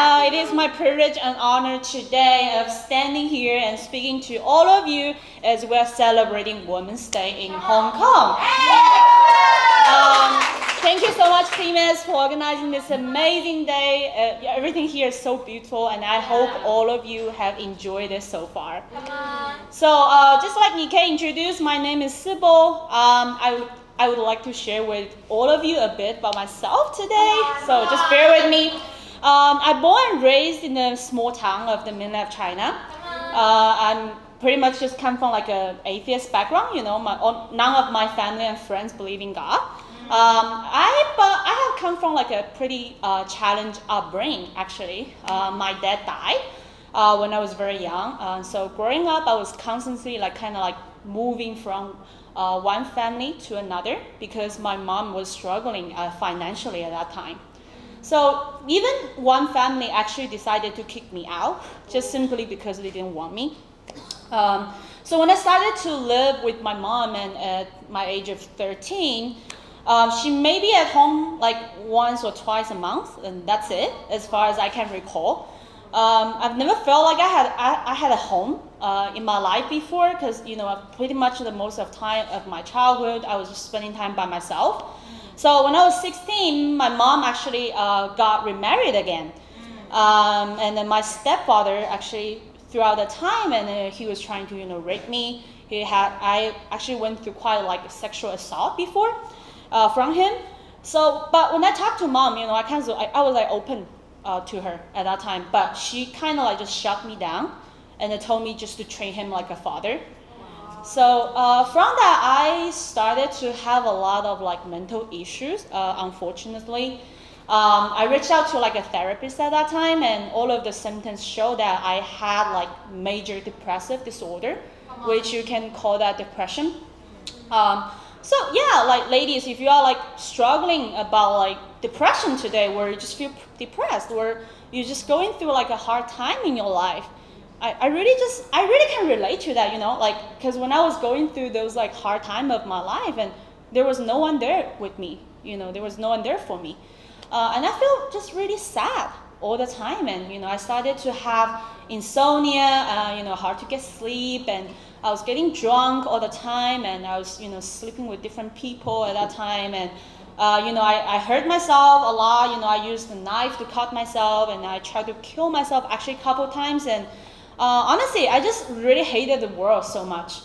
It is my privilege and honor today of standing here and speaking to all of you as we're celebrating Women's Day in Hong Kong. Thank you so much, females, for organizing this amazing day. Everything here is so beautiful, and I hope all of you have enjoyed it so far. So, just like Nikkei introduced, my name is Sybil. I would like to share with all of you a bit about myself today, so just bear with me. I'm born and raised in a small town of the mainland of China. I'm pretty much just come from like an atheist background. None of my family and friends believe in God. I have come from like a pretty challenged upbringing, actually. My dad died when I was very young. So growing up, I was constantly kind of moving from one family to another because my mom was struggling financially at that time. So even one family actually decided to kick me out just simply because they didn't want me. So when I started to live with my mom, and at my age of 13, she may be at home like once or twice a month, and that's it, as far as I can recall. I've never felt like I had a home in my life before, because pretty much the most of time of my childhood I was just spending time by myself. So when I was 16, my mom actually got remarried again, and then my stepfather actually throughout the time, and he was trying to rape me. I actually went through quite a sexual assault before from him. So, but when I talked to mom, I was open to her at that time, but she kind of just shut me down and then told me just to treat him like a father. So from that, I started to have a lot of mental issues, unfortunately. I reached out to a therapist at that time, and all of the symptoms show that I had major depressive disorder, which you can call that depression. So yeah, ladies, if you are struggling about depression today, where you just feel depressed, or you're just going through a hard time in your life, I really can relate to that, because when I was going through those hard time of my life, and there was no one there with me, there was no one there for me, and I felt just really sad all the time, and I started to have insomnia, hard to get sleep, and I was getting drunk all the time, and I was sleeping with different people at that time, and I hurt myself a lot. I used a knife to cut myself, and I tried to kill myself actually a couple times, and honestly, I just really hated the world so much.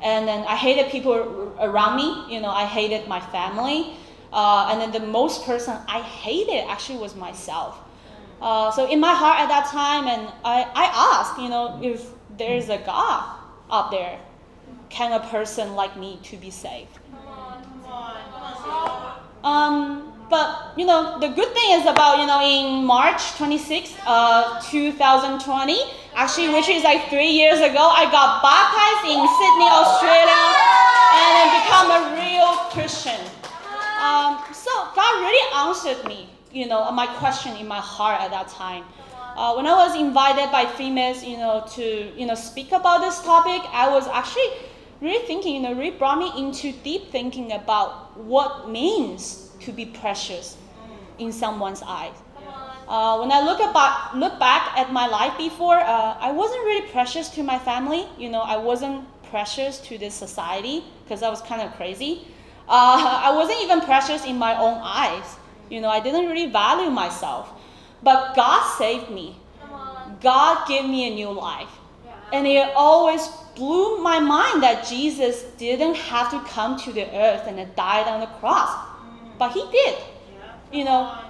And then I hated people around me. I hated my family. And then the most person I hated actually was myself. So in my heart at that time, and I asked, if there's a God up there, can a person like me to be saved? But the good thing is about in March 26th, 2020, actually, which is 3 years ago, I got baptized in Sydney, Australia, and then become a real Christian. So God really answered me, my question in my heart at that time. When I was invited by females, to speak about this topic, I was actually really thinking, really brought me into deep thinking about what means to be precious in someone's eyes. When I look back at my life before, I wasn't really precious to my family. I wasn't precious to this society because I was kind of crazy. I wasn't even precious in my own eyes. I didn't really value myself. But God saved me. God gave me a new life. And it always blew my mind that Jesus didn't have to come to the earth and died on the cross. But he did.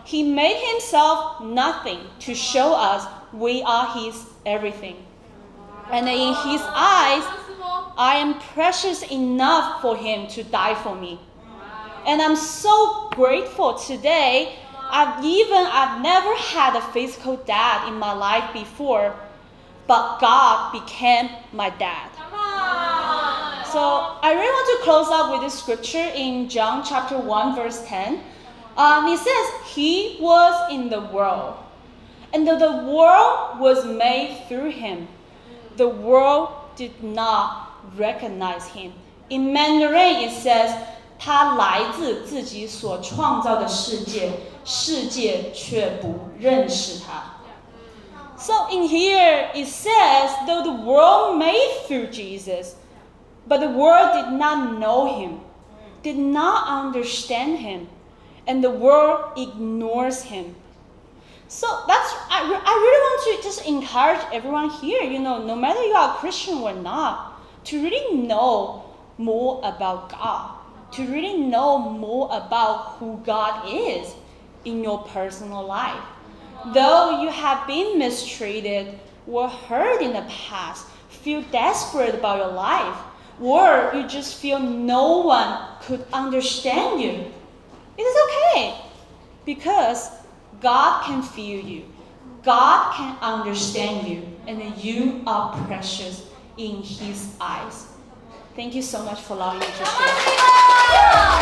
He made himself nothing to show us we are his everything. And in his eyes, I am precious enough for him to die for me. And I'm so grateful today. I've never had a physical dad in my life before, but God became my dad. So I really want to close up with this scripture in John chapter 1, verse 10. It says, he was in the world, and the world was made through him. The world did not recognize him. In Mandarin, it says, 他来自自己所创造的世界，世界却不认识他。So in here it says, though the world made through Jesus, but the world did not know him, did not understand him, and the world ignores him. So I really want to just encourage everyone here, no matter you are a Christian or not, to really know more about God, to really know more about who God is in your personal life. Though you have been mistreated or hurt in the past, feel desperate about your life, or you just feel no one could understand you, it is okay, because God can feel you, God can understand you, and you are precious in his eyes. Thank you so much for allowing me to share.